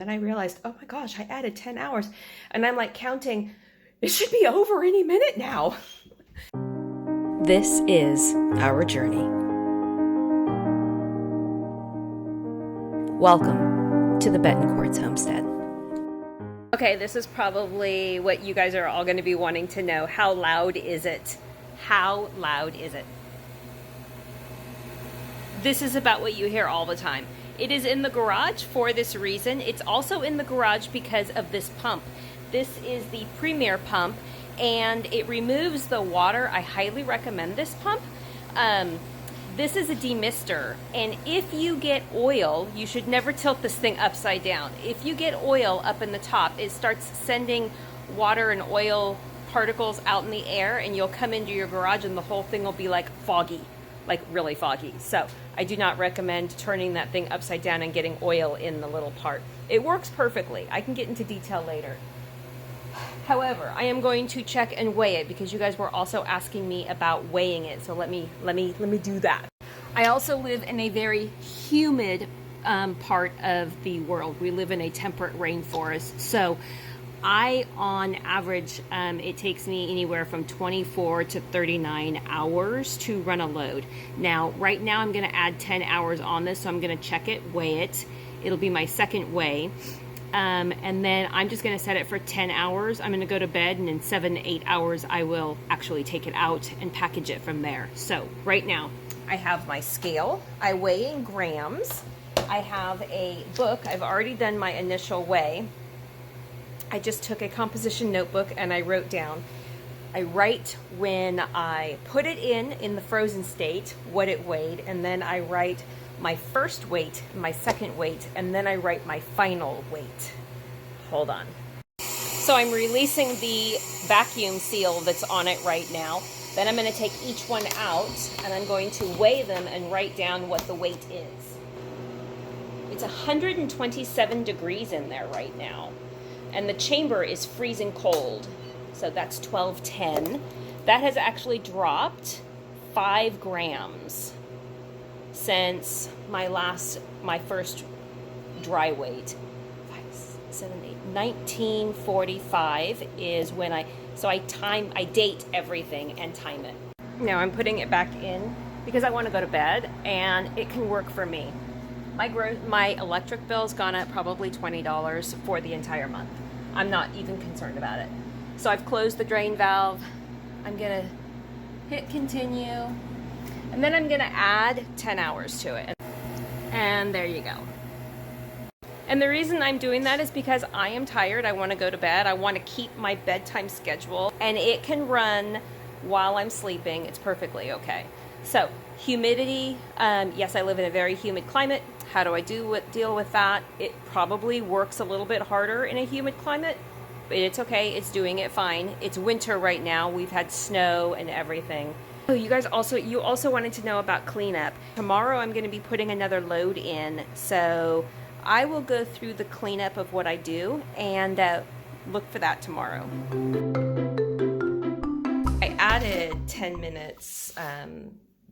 And I realized, oh my gosh, I added 10 hours. And I'm like counting, it should be over any minute now. This is our journey. Welcome to the Betancourt's homestead. Okay, this is probably what you guys are all going to be wanting to know. How loud is it? How loud is it? This is about what you hear all the time. It is in the garage for this reason. It's also in the garage because of this pump. This is the Premier pump, and it removes the water. I highly recommend this pump. This is a demister, and if you get oil, you should never tilt this thing upside down. If you get oil up in the top, it starts sending water and oil particles out in the air, and you'll come into your garage and the whole thing will be like foggy, like really foggy. So I do not recommend turning that thing upside down and getting oil in the little part. It works perfectly. I can get into detail later. However, I am going to check and weigh it because you guys were also asking me about weighing it. So let me do that. I also live in a very humid part of the world. We live in a temperate rainforest. So on average, it takes me anywhere from 24 to 39 hours to run a load. Now, right now I'm gonna add 10 hours on this, so I'm gonna check it, weigh it. It'll be my second weigh. And then I'm just gonna set it for 10 hours. I'm gonna go to bed, and in 7 to 8 hours, I will actually take it out and package it from there. So right now, I have my scale. I weigh in grams. I have a book. I've already done my initial weigh. I just took a composition notebook and I wrote down. I write when I put it in the frozen state, what it weighed, and then I write my first weight, my second weight, and then I write my final weight. Hold on. So I'm releasing the vacuum seal that's on it right now. Then I'm gonna take each one out and I'm going to weigh them and write down what the weight is. It's 127 degrees in there right now. And the chamber is freezing cold. So that's 1210. That has actually dropped 5 grams since my first dry weight. 5, 7, 8, 1945 is when I date everything and time it. Now I'm putting it back in because I want to go to bed and it can work for me. My electric bill's gone up probably $20 for the entire month. I'm not even concerned about it. So I've closed the drain valve. I'm gonna hit continue. And then I'm gonna add 10 hours to it. And there you go. And the reason I'm doing that is because I am tired. I wanna go to bed. I wanna keep my bedtime schedule. And it can run while I'm sleeping. It's perfectly okay. So humidity, yes, I live in a very humid climate. How do I deal with that? It probably works a little bit harder in a humid climate, but it's okay. It's doing it fine. It's winter right now. We've had snow and everything. Oh, you also wanted to know about cleanup. Tomorrow I'm going to be putting another load in, so I will go through the cleanup of what I do and look for that tomorrow. I added 10 minutes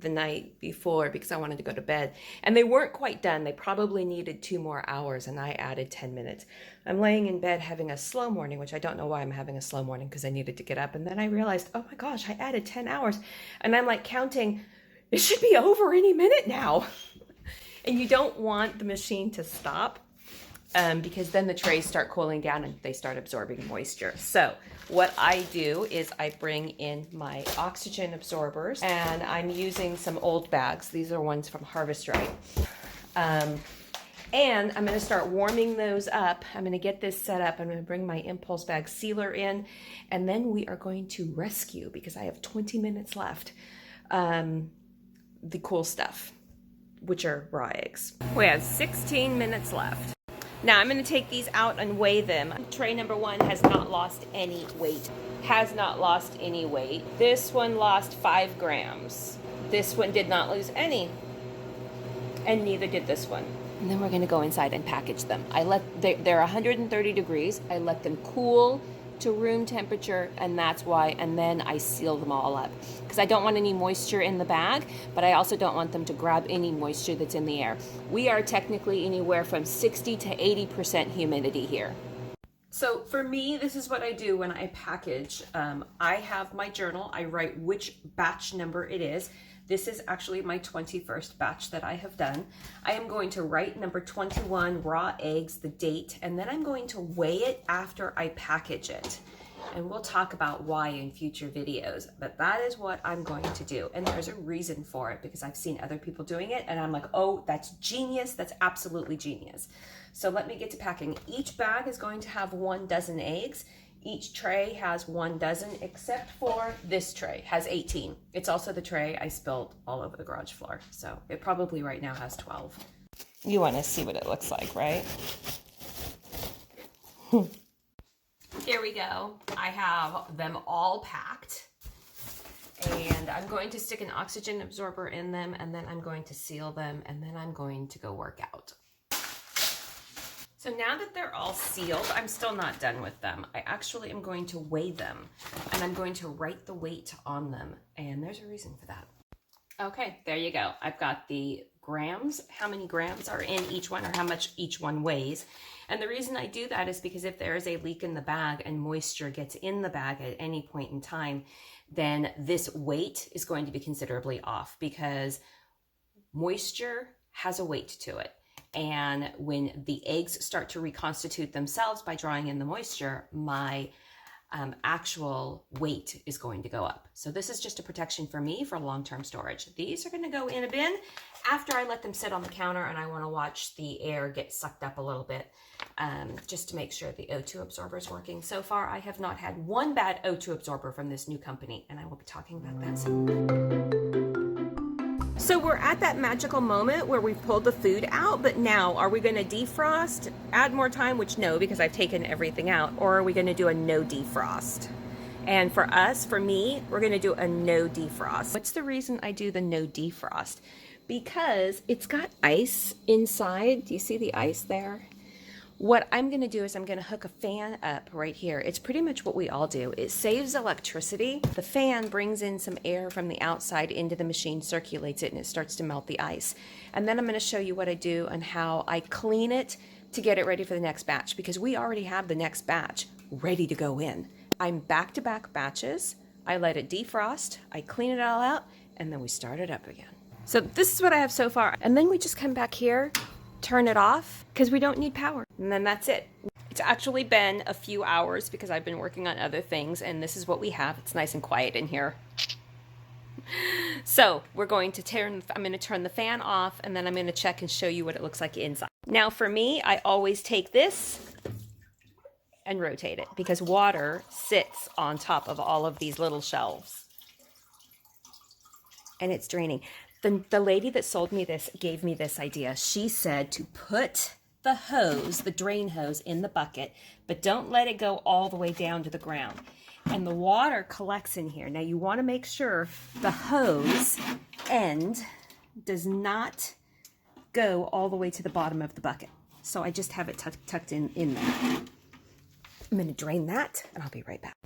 the night before because I wanted to go to bed, and they weren't quite done. They probably needed 2 more hours, and I added 10 minutes. I'm laying in bed having a slow morning, which I don't know why I'm having a slow morning because I needed to get up, and then I realized, oh my gosh, I added 10 hours, and I'm like counting, it should be over any minute now. And you don't want the machine to stop because then the trays start cooling down and they start absorbing moisture. So what I do is I bring in my oxygen absorbers, and I'm using some old bags. These are ones from Harvest Right. And I'm gonna start warming those up. I'm gonna get this set up. I'm gonna bring my impulse bag sealer in, and then we are going to rescue, because I have 20 minutes left, the cool stuff, which are raw eggs. We have 16 minutes left. Now I'm going to take these out and weigh them. Tray number 1 has not lost any weight. Has not lost any weight. This one lost 5 grams. This one did not lose any. And neither did this one. And then we're going to go inside and package them. They're 130 degrees. I let them cool to room temperature, and that's why, and then I seal them all up. Because I don't want any moisture in the bag, but I also don't want them to grab any moisture that's in the air. We are technically anywhere from 60 to 80% humidity here. So for me, this is what I do when I package. I have my journal. I write which batch number it is. This is actually my 21st batch that I have done. I am going to write number 21, raw eggs, the date, and then I'm going to weigh it after I package it. And we'll talk about why in future videos, but that is what I'm going to do. And there's a reason for it, because I've seen other people doing it and I'm like, oh, that's genius. That's absolutely genius. So let me get to packing. Each bag is going to have 1 dozen eggs. Each tray has 1 dozen, except for this tray has 18. It's also the tray I spilled all over the garage floor. So it probably right now has 12. You want to see what it looks like, right? Here we go. I have them all packed. And I'm going to stick an oxygen absorber in them, and then I'm going to seal them, and then I'm going to go work out. So now that they're all sealed, I'm still not done with them. I actually am going to weigh them, and I'm going to write the weight on them, and there's a reason for that. Okay, there you go. I've got the grams, how many grams are in each one, or how much each one weighs. And the reason I do that is because if there is a leak in the bag and moisture gets in the bag at any point in time, then this weight is going to be considerably off, because moisture has a weight to it. And when the eggs start to reconstitute themselves by drawing in the moisture, my actual weight is going to go up. So this is just a protection for me for long-term storage. These are going to go in a bin after I let them sit on the counter, and I want to watch the air get sucked up a little bit, just to make sure the O2 absorber is working. So far, I have not had one bad O2 absorber from this new company, and I will be talking about that soon. So we're at that magical moment where we've pulled the food out, but now are we going to defrost, add more time, which no, because I've taken everything out, or are we going to do a no defrost? And for us, for me, we're going to do a no defrost. What's the reason I do the no defrost? Because it's got ice inside. Do you see the ice there? What I'm going to do is I'm going to hook a fan up right here. It's pretty much what we all do. It saves electricity. The fan brings in some air from the outside into the machine, circulates it, and it starts to melt the ice. And then I'm going to show you what I do and how I clean it to get it ready for the next batch, because we already have the next batch ready to go in. I'm back-to-back batches. I let it defrost, I clean it all out, and then we start it up again. So this is what I have so far. And then we just come back here, turn it off, because we don't need power. And then that's it. It's actually been a few hours because I've been working on other things, and this is what we have. It's nice and quiet in here. So we're going to I'm going to turn the fan off, and then I'm going to check and show you what it looks like inside. Now for me, I always take this and rotate it, because water sits on top of all of these little shelves. And it's draining. The lady that sold me this gave me this idea. She said to put the hose, the drain hose, in the bucket, but don't let it go all the way down to the ground. And the water collects in here. Now you want to make sure the hose end does not go all the way to the bottom of the bucket. So I just have it tucked in there. I'm going to drain that, and I'll be right back.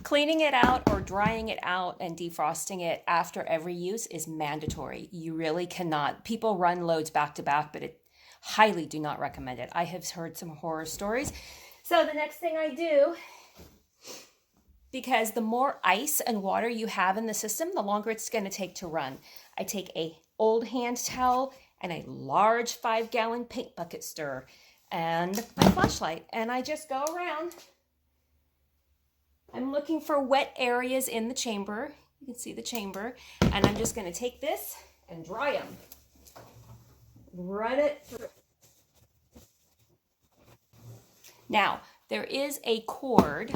Cleaning it out or drying it out and defrosting it after every use is mandatory. You really cannot. People run loads back to back, but highly do not recommend it. I have heard some horror stories. So the next thing I do, because the more ice and water you have in the system, the longer it's going to take to run. I take a old hand towel and a large 5-gallon paint bucket stirrer and my flashlight, and I just go around. I'm looking for wet areas in the chamber. You can see the chamber, and I'm just going to take this and dry them. Run it through. Now, there is a cord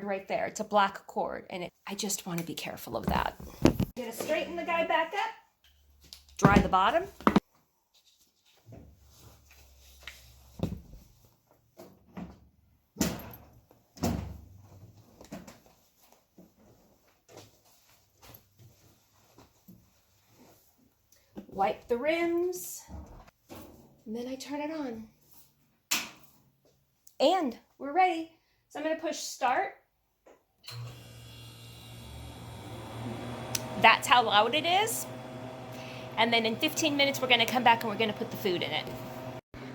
right there. It's a black cord, and I just want to be careful of that. Gonna straighten the guy back up, dry the bottom. Wipe the rims, and then I turn it on. And we're ready. So I'm going to push start. That's how loud it is. And then in 15 minutes, we're going to come back and we're going to put the food in it.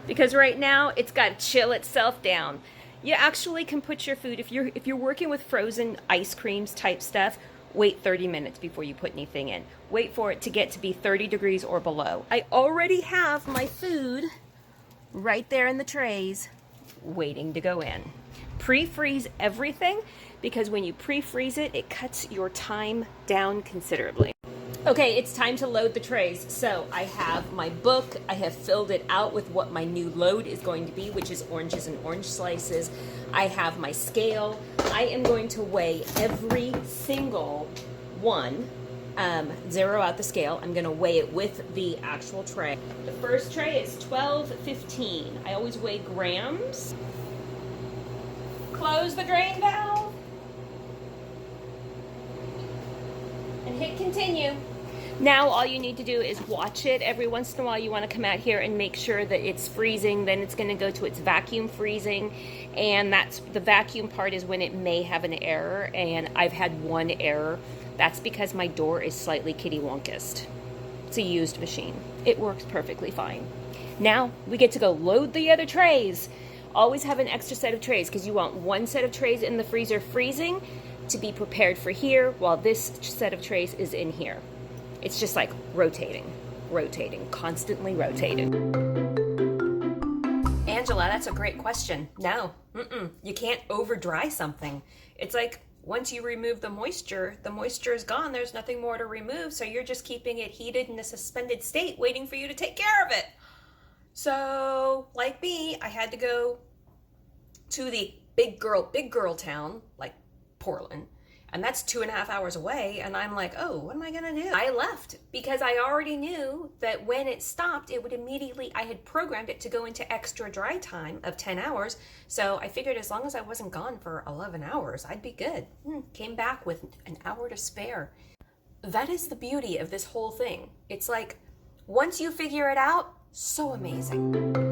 Because right now, it's got to chill itself down. You actually can put your food, if you're working with frozen ice creams type stuff, wait 30 minutes before you put anything in. Wait for it to get to be 30 degrees or below. I already have my food right there in the trays waiting to go in. Pre-freeze everything, because when you pre-freeze it, it cuts your time down considerably. Okay, it's time to load the trays. So I have my book. I have filled it out with what my new load is going to be, which is oranges and orange slices. I have my scale. I am going to weigh every single one. Zero out the scale. I'm going to weigh it with the actual tray. The first tray is 12.15. I always weigh grams. Close the drain valve. And hit continue. Now all you need to do is watch it. Every once in a while you want to come out here and make sure that it's freezing. Then it's going to go to its vacuum freezing, and that's the vacuum part is when it may have an error, and I've had one error. That's because my door is slightly kitty wonkist. It's a used machine. It works perfectly fine. Now we get to go load the other trays. Always have an extra set of trays because you want one set of trays in the freezer freezing to be prepared for here while this set of trays is in here. It's just like rotating, constantly rotating. Angela, that's a great question. No, you can't over dry something. It's like once you remove the moisture is gone. There's nothing more to remove. So you're just keeping it heated in a suspended state, waiting for you to take care of it. So like me, I had to go to the big girl town, like Portland. And that's 2.5 hours away, and I'm like, oh, what am I gonna do? I left because I already knew that when it stopped, it would immediately, I had programmed it to go into extra dry time of 10 hours. So I figured as long as I wasn't gone for 11 hours, I'd be good. Came back with an hour to spare. That is the beauty of this whole thing. It's like, once you figure it out, so amazing.